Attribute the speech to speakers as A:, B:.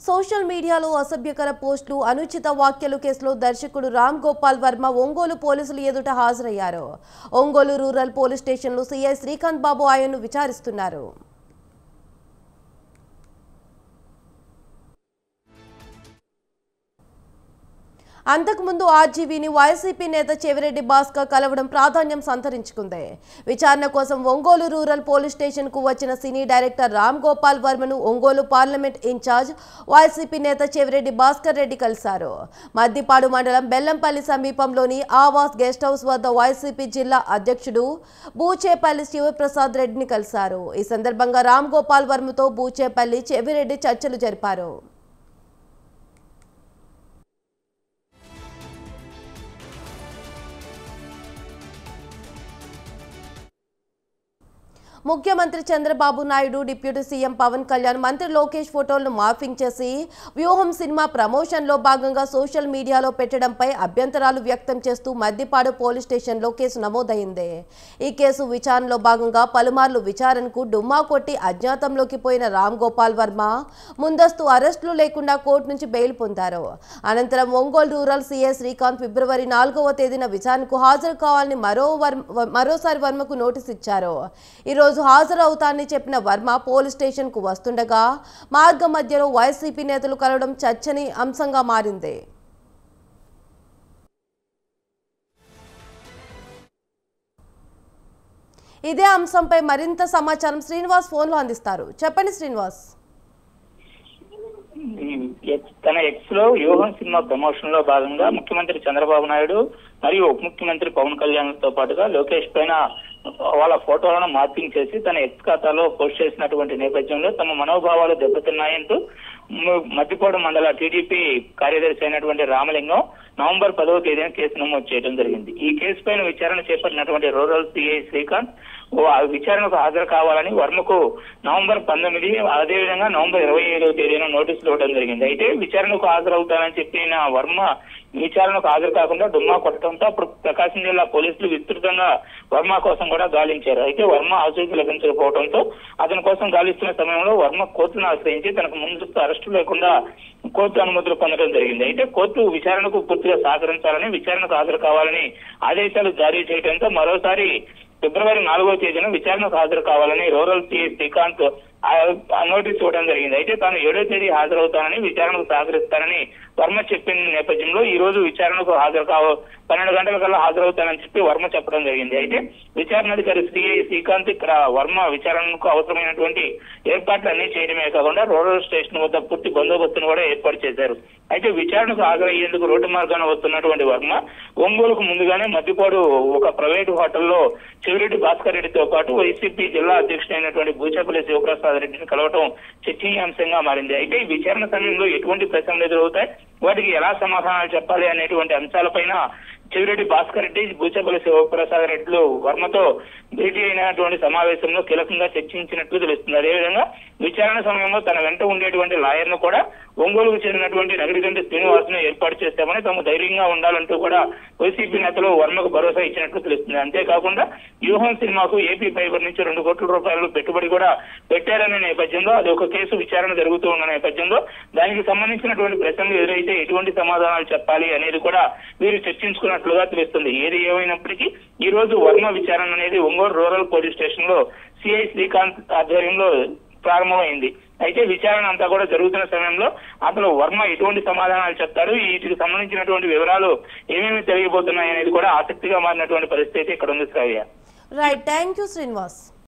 A: Social మీడియాలో అసభ్యకర పోస్టులు అనుచిత వ్యాఖ్యలు కేసులో దర్శకుడు రామ్ గోపాల్ వర్మ ఒంగోలు పోలీసులు ఎదుట హాజరయ్యారు. ఒంగోలు రూరల్ పోలీస్ స్టేషన్లో సీఐ శ్రీకాంత్ బాబు ఆయన్ను విచారిస్తున్నారు. అంతకుముందు ఆర్జీవీని వైసీపీ నేత చెవిరెడ్డి భాస్కర్ కలవడం ప్రాధాన్యం సంతరించుకుంది. విచారణ కోసం ఒంగోలు రూరల్ పోలీస్ స్టేషన్కు వచ్చిన సినీ డైరెక్టర్ రామ్ గోపాల్ వర్మను ఒంగోలు పార్లమెంట్ ఇన్ఛార్జ్ వైసీపీ నేత చెవిరెడ్డి భాస్కర్ రెడ్డి కలిశారు. మద్దిపాడు మండలం బెల్లంపల్లి సమీపంలోని ఆవాస్ గెస్ట్ హౌస్ వద్ద వైసీపీ జిల్లా అధ్యక్షుడు బూచేపల్లి శివప్రసాద్ రెడ్డిని కలిశారు. ఈ సందర్భంగా రామ్ గోపాల్ వర్మతో బూచేపల్లి చెవిరెడ్డి చర్చలు జరిపారు. ముఖ్యమంత్రి చంద్రబాబు నాయుడు, డిప్యూటీ సీఎం పవన్ కళ్యాణ్, మంత్రి లోకేష్ ఫోటోలను మార్ఫింగ్ చేసి వ్యూహం సినిమా ప్రమోషన్లో భాగంగా సోషల్ మీడియాలో పెట్టడంపై అభ్యంతరాలు వ్యక్తం చేస్తూ మద్దిపాడు పోలీస్ స్టేషన్లో కేసు నమోదైంది. ఈ కేసు విచారణలో భాగంగా పలుమార్లు విచారణకు డుమ్మా కొట్టి అజ్ఞాతంలోకి పోయిన రామ్ గోపాల్ వర్మ ముందస్తు అరెస్టులు లేకుండా కోర్టు నుంచి బెయిల్ పొందారు. అనంతరం ఒంగోలు రూరల్ సీఐ శ్రీకాంత్ ఫిబ్రవరి 4వ తేదీన విచారణకు హాజరు కావాలని మరోసారి వర్మకు నోటీస్ ఇచ్చారు. ఈరోజు హాజరవుతానని చెప్పిన వర్మ పోలీస్ స్టేషన్ కు వస్తుండగా మార్గ మధ్యలో వైసీపీ నేతలు కలవడం చర్చనీయాంశంగా మారింది. ఇదే అంశంపై మరింత సమాచారం శ్రీనివాస్ ఫోన్లో అందిస్తారు. చెప్పండి శ్రీనివాస్.
B: తన ఎక్స్ లో వ్యూహం సినిమా ప్రమోషన్ లో భాగంగా ముఖ్యమంత్రి చంద్రబాబు నాయుడు మరియు ఉప ముఖ్యమంత్రి పవన్ కళ్యాణ్ తో పాటుగా లోకేష్ పైన వాళ్ళ ఫోటోలను మార్పింగ్ చేసి తన ఎక్స్ ఖాతాలో పోస్ట్ చేసినటువంటి నేపథ్యంలో తమ మనోభావాలు దెబ్బతిన్నాయంటూ మద్దిపాడు మండల టీడీపీ కార్యదర్శి అయినటువంటి రామలింగం నవంబర్ 10వ తేదీన కేసు నమోదు చేయడం జరిగింది. ఈ కేసు పైన విచారణ చేపట్టినటువంటి రూరల్ సిఐ శ్రీకాంత్ విచారణకు హాజరు కావాలని వర్మకు నవంబర్ 19 అదేవిధంగా నవంబర్ 25వ తేదీన నోటీసులు ఇవ్వడం జరిగింది. అయితే విచారణకు హాజరవుతానని చెప్పిన వర్మ విచారణకు హాజరు కాకుండా డుమ్మా కొట్టడంతో అప్పుడు ప్రకాశం జిల్లా పోలీసులు విస్తృతంగా వర్మ కోసం కూడా గాలించారు. అయితే వర్మ ఆచూకీ లభించకపోవడంతో అతని కోసం గాలిస్తున్న సమయంలో వర్మ కోర్టును ఆశ్రయించి తనకు ముందస్తు అరెస్టు లేకుండా కోర్టు అనుమతులు పొందడం జరిగింది. అయితే కోర్టు విచారణకు పూర్తిగా సహకరించాలని, విచారణకు హాజరు కావాలని ఆదేశాలు జారీ చేయడంతో మరోసారి ఫిబ్రవరి 4వ తేదీన విచారణకు హాజరు కావాలని రూరల్ సిఐ శ్రీకాంత్ నోటీస్ ఇవ్వడం జరిగింది. అయితే తాను 7వ తేదీ హాజరవుతానని, విచారణకు సహకరిస్తానని వర్మ చెప్పిన నేపథ్యంలో ఈ రోజు విచారణకు 12 గంటల కల్లా హాజరవుతానని చెప్పి వర్మ చెప్పడం జరిగింది. అయితే విచారణాధికారి సిఐ శ్రీకాంత్ ఇక్కడ వర్మ విచారణకు అవసరమైనటువంటి ఏర్పాట్లన్నీ చేయడమే కాకుండా రూరల్ స్టేషన్ వద్ద పూర్తి బందోబస్తును కూడా ఏర్పాటు చేశారు. అయితే విచారణకు హాజరయ్యేందుకు రోడ్డు మార్గాన వస్తున్నటువంటి వర్మ ఒంగోలుకు ముందుగానే మద్దిపాడు ఒక ప్రైవేటు హోటల్లో చెవిరెడ్డి భాస్కర్ రెడ్డితో పాటు వైసీపీ జిల్లా అధ్యక్షుడైనటువంటి బూచేపల్లి శివప్రసాద్ రెడ్డిని కలవటం చర్చనీయాంశంగా మారింది. అయితే ఈ విచారణ సమయంలో ఎటువంటి ప్రశ్నలు ఎదురవుతాయి, వాటికి ఎలా సమాధానాలు చెప్పాలి అనేటువంటి అంశాలపైన చెవిరెడ్డి భాస్కర్ రెడ్డి, బూచేపల్లి శివప్రసాద్ రెడ్డిలు వర్మతో భేటీ అయినటువంటి సమావేశంలో కీలకంగా చర్చించినట్లు తెలుస్తుంది. అదేవిధంగా విచారణ సమయంలో తన వెంట ఉండేటువంటి లాయర్ ను కూడా ఒంగోలుకు చెందినటువంటి నగరిగంటి శ్రీనివాసును ఏర్పాటు చేస్తామని, తాము ధైర్యంగా ఉండాలంటూ కూడా వైసీపీ నేతలు వర్మకు భరోసా ఇచ్చినట్లు తెలుస్తుంది. అంతేకాకుండా వ్యూహం సినిమాకు ఏపీ ఫైబర్ నుంచి 2 కోట్ల రూపాయలు పెట్టుబడి కూడా పెట్టారనే నేపథ్యంలో అది ఒక కేసు విచారణ జరుగుతూ ఉన్న నేపథ్యంలో దానికి సంబంధించినటువంటి ప్రశ్నలు ఎదురైతే ఎటువంటి సమాధానాలు చెప్పాలి అనేది కూడా వీరు చర్చించుకున్నట్లుగా తెలుస్తుంది. ఏది ఏమైనప్పటికీ ఈ రోజు వర్మ విచారణ అనేది ఒంగోలు రూరల్ పోలీస్ స్టేషన్ లో సిఐ శ్రీకాంత్ ఆధ్వర్యంలో ప్రారంభమైంది. అయితే విచారణ అంతా కూడా జరుగుతున్న సమయంలో అసలు వర్మ ఎటువంటి సమాధానాలు చెప్తారు, వీటికి సంబంధించినటువంటి వివరాలు ఏమేమి తెలియబోతున్నాయి అనేది కూడా ఆసక్తిగా మారినటువంటి పరిస్థితి ఇక్కడ ఉంది. Shravya.
A: Right, thank you Srinivas.